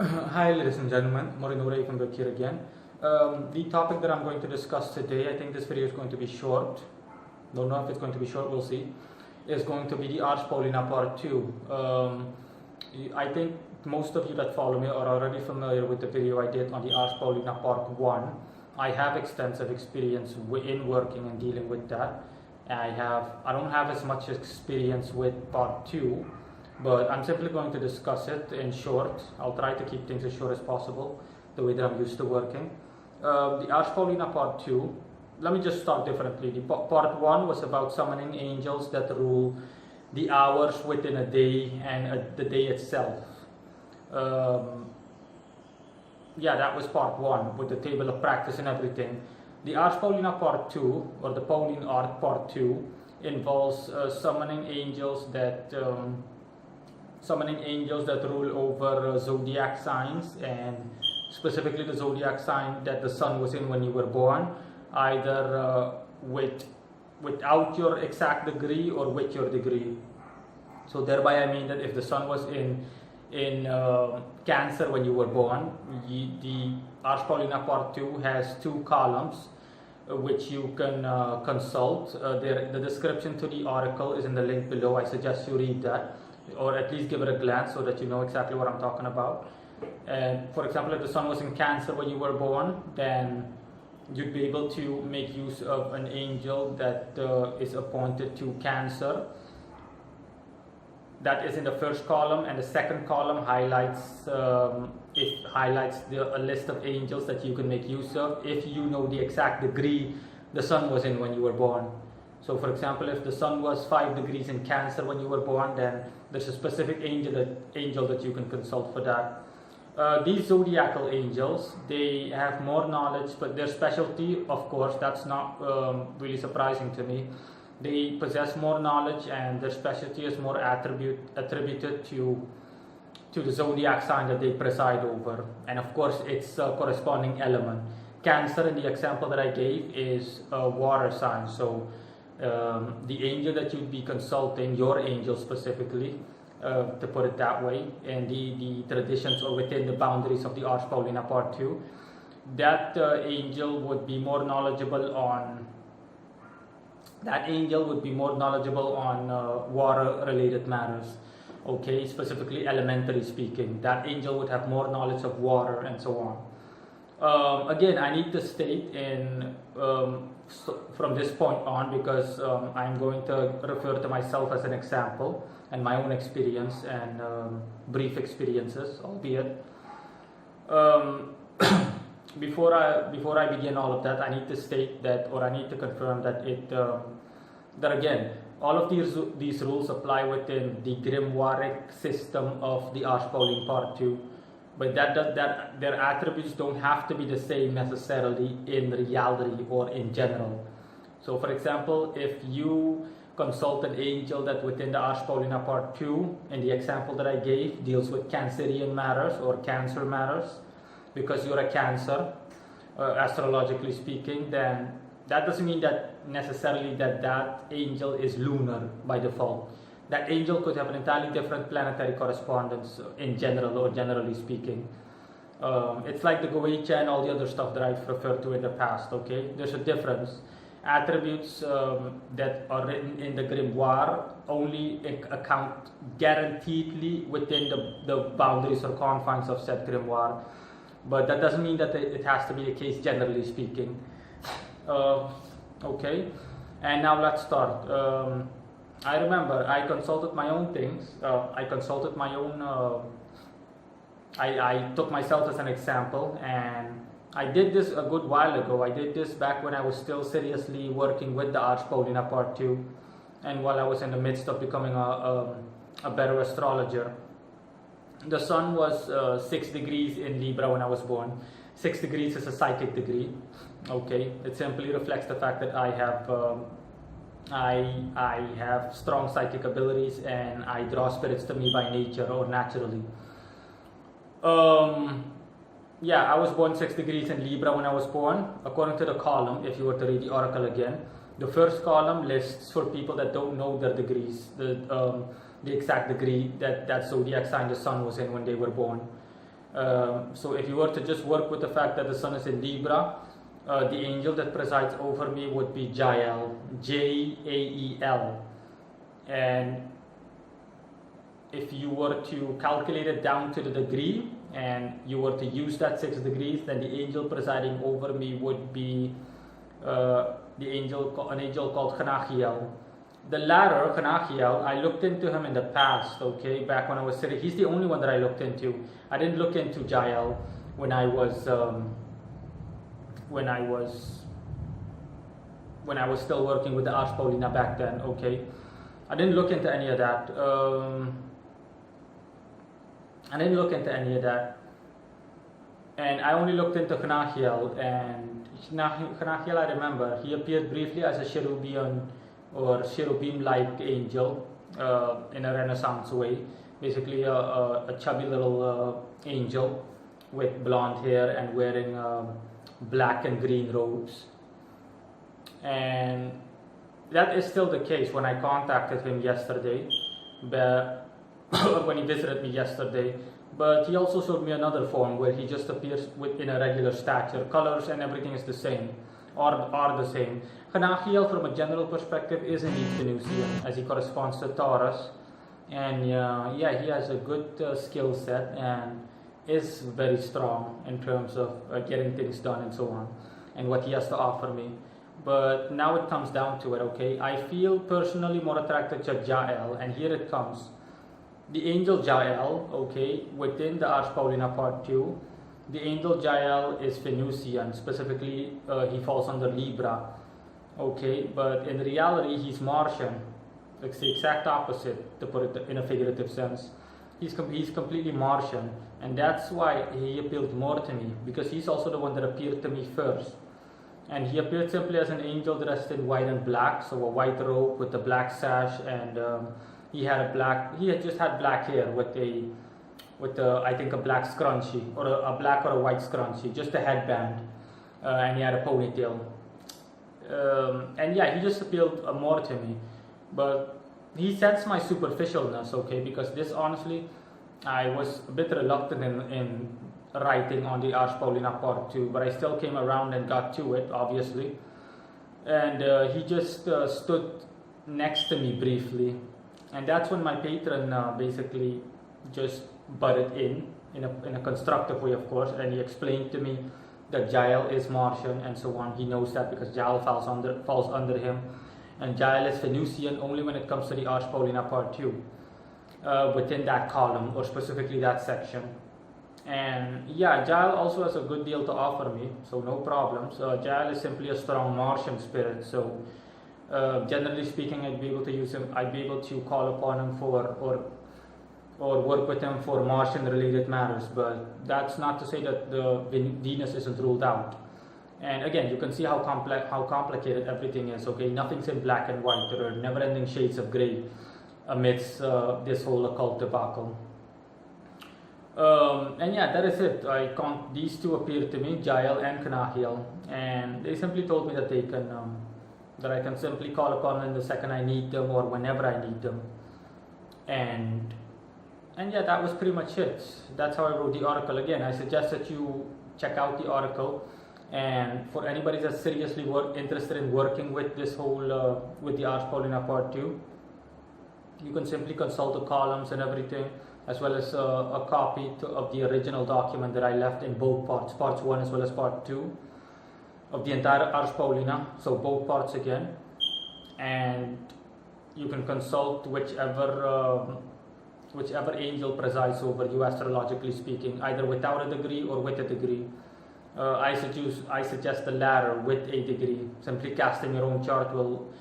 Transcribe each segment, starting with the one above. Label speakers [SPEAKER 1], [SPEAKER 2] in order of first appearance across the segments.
[SPEAKER 1] Hi, ladies and gentlemen. Morinore from back here again. The topic that I'm going to discuss today, I think this video is going to be short. Don't know if it's going to be short, we'll see. Is going to be the Ars Paulina Part 2. I think most of you that follow me are already familiar with the video I did on the Ars Paulina Part 1. I have extensive experience in working and dealing with that. I don't have as much experience with Part 2. But I'm simply going to discuss it in short. I'll try to keep things as short as possible, the way that I'm used to working. The Ars Paulina Part 2, let me just start differently. Part 1 was about summoning angels that rule the hours within a day and the day itself. Yeah, that was Part 1 with the table of practice and everything. The Ars Paulina Part 2, or the Pauline Art Part 2, involves summoning angels that rule over zodiac signs, and specifically the zodiac sign that the sun was in when you were born, either without your exact degree or with your degree. So thereby I mean that if the sun was in Cancer when you were born, the Ars Paulina Part 2 has 2 columns which you can consult. The description to the article is in the link below. I suggest you read that, or at least give it a glance so that you know exactly what I'm talking about. And for example, if the sun was in Cancer when you were born, then you'd be able to make use of an angel that is appointed to Cancer. That is in the first column, and the second column highlights a list of angels that you can make use of if you know the exact degree the sun was in when you were born. So for example, if the sun was 5 degrees in Cancer when you were born, then there's a specific angel that you can consult for that. These zodiacal angels, they have more knowledge, but their specialty, of course, that's not really surprising to me. They possess more knowledge, and their specialty is more attributed to the zodiac sign that they preside over, and of course its corresponding element. Cancer, in the example that I gave, is a water sign, so the angel that you'd be consulting, your angel specifically, to put it that way, and the traditions or within the boundaries of the Ars Paulina Part 2, that angel would be more knowledgeable on water-related matters. Okay, specifically elementary speaking, that angel would have more knowledge of water and so on. Again, I need to state from this point on, because I'm going to refer to myself as an example and my own experience and brief experiences, albeit. Before I begin all of that, I need to state that, or I need to confirm that that again, all of these rules apply within the grimoire system of the Ars Paulina Part 2. But that their attributes don't have to be the same necessarily in reality or in general. So for example, if you consult an angel that within the Ars Paulina Part 2, in the example that I gave, deals with Cancerian matters or Cancer matters, because you're a Cancer, astrologically speaking, then that doesn't mean that necessarily that angel is lunar by default. That angel could have an entirely different planetary correspondence in general, or generally speaking. It's like the Goetia and all the other stuff that I've referred to in the past, okay? There's a difference. Attributes that are written in the grimoire only account guaranteedly within the boundaries or confines of said grimoire. But that doesn't mean that it has to be the case generally speaking. Okay, and now let's start. I remember I consulted my own things. I took myself as an example, and I did this a good while ago. I did this back when I was still seriously working with the Ars Paulina Part 2, and while I was in the midst of becoming a better astrologer. The sun was 6 degrees in Libra when I was born. 6 degrees is a psychic degree. Okay, it simply reflects the fact that I have strong psychic abilities, and I draw spirits to me by nature or naturally. Yeah, I was born 6 degrees in Libra when I was born. According to the column, if you were to read the article again, the first column lists for people that don't know their degrees, the exact degree that zodiac sign the sun was in when they were born. So if you were to just work with the fact that the sun is in Libra, the angel that presides over me would be Jael, Jael. And if you were to calculate it down to the degree and you were to use that 6 degrees, then the angel presiding over me would be an angel called Chanachiel. The latter, Chanachiel, I looked into him in the past, okay, back when I was sitting. He's the only one that I looked into. I didn't look into Jael when I was still working with the Ars Paulina back then, okay. I didn't look into any of that. And I only looked into Chanachiel, and Chanachiel, I remember, he appeared briefly as a cherubim or cherubim-like angel in a Renaissance way. Basically a chubby little angel with blonde hair and wearing black and green robes. And that is still the case when I contacted him yesterday, when he visited me yesterday. But he also showed me another form where he just appears in a regular stature. Colors and everything is the same, or are the same. Chanachiel, from a general perspective, is indeed Venusian, as he corresponds to Taurus. And yeah, he has a good skill set and is very strong in terms of getting things done and so on, and what he has to offer me. But now it comes down to it, okay? I feel personally more attracted to Jael, and here it comes. The angel Jael, okay, within the Ars Paulina part 2, the angel Jael is Venusian, specifically he falls under Libra, okay, but in reality he's Martian. It's the exact opposite, to put it in a figurative sense. He's completely Martian, and that's why he appealed more to me, because he's also the one that appeared to me first. And he appeared simply as an angel dressed in white and black, so a white robe with a black sash, and he had just had black hair with I think a black scrunchie, or a black or a white scrunchie, just a headband, and he had a ponytail. And yeah, he just appealed more to me. But he sensed my superficialness, okay, because this, honestly, I was a bit reluctant in writing on the Ars Paulina part 2, but I still came around and got to it, obviously. And he just stood next to me briefly, and that's when my patron basically just butted in a constructive way, of course, and he explained to me that Jael is Martian and so on. He knows that because Jael falls under him, and Jael is Venusian only when it comes to the Ars Paulina part 2, within that column, or specifically that section. And yeah, Jael also has a good deal to offer me, so no problems. Jael is simply a strong Martian spirit, so generally speaking, I'd be able to use him. I'd be able to call upon him for or work with him for Martian related matters. But that's not to say that the Venus isn't ruled out. And again, you can see how complicated everything is. Okay, nothing's in black and white. There are never-ending shades of gray amidst this whole occult debacle. And yeah, that is it. These two appeared to me, Jael and Chanachiel, and they simply told me that they can, that I can simply call upon them the second I need them or whenever I need them. And yeah, that was pretty much it. That's how I wrote the article. Again, I suggest that you check out the article. And for anybody that's seriously interested in working with this whole, with the Ars Paulina part 2, you can simply consult the columns and everything, as well as a copy of the original document that I left in both parts, parts 1 as well as part 2 of the entire Ars Paulina, so both parts again. And you can consult whichever angel presides over you, astrologically speaking, either without a degree or with a degree. I suggest the latter, with a degree. Simply casting your own chart will,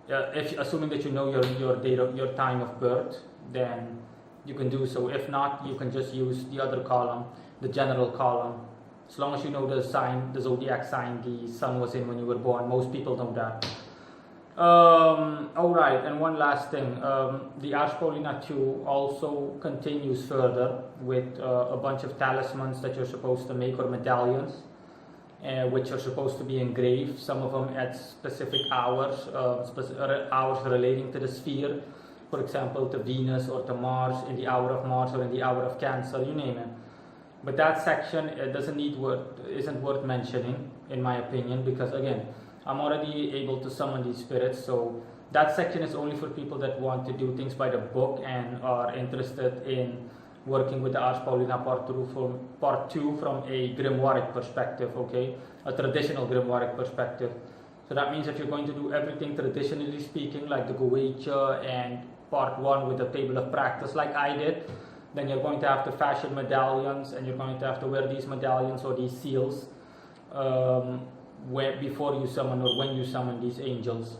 [SPEAKER 1] assuming that you know your date of your time of birth, then you can do so. If not, you can just use the other column, the general column. As long as you know the sign, the zodiac sign the sun was in when you were born. Most people know that. Alright, and one last thing. The Ars Paulina 2 also continues further with a bunch of talismans that you're supposed to make, or medallions, which are supposed to be engraved, some of them at specific hours, hours relating to the sphere. For example, to Venus or to Mars, in the hour of Mars or in the hour of Cancer, you name it. But that section isn't worth mentioning, in my opinion, because again, I'm already able to summon these spirits. So that section is only for people that want to do things by the book and are interested in working with the Ars Paulina part 2 from a grimoire perspective, okay? A traditional grimoire perspective. So that means if you're going to do everything traditionally speaking, like the Goetia and part 1 with the table of practice, like I did, then you're going to have to fashion medallions, and you're going to have to wear these medallions or these seals before you summon or when you summon these angels,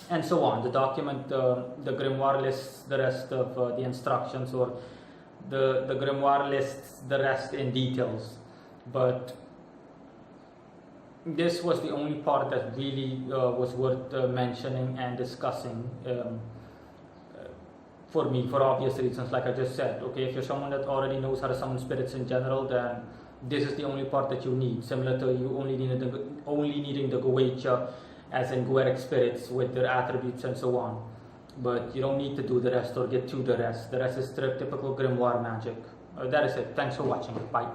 [SPEAKER 1] and so on. The document, the grimoire lists the rest of the instructions, or the grimoire lists the rest in details. But this was the only part that really was worth mentioning and discussing. For me, for obvious reasons, like I just said, okay, if you're someone that already knows how to summon spirits in general, then this is the only part that you need, similar to you only needing the Goetia, as in Goeric spirits with their attributes and so on. But you don't need to do the rest or get to the rest. The rest is typical grimoire magic. That is it. Thanks for watching. Bye.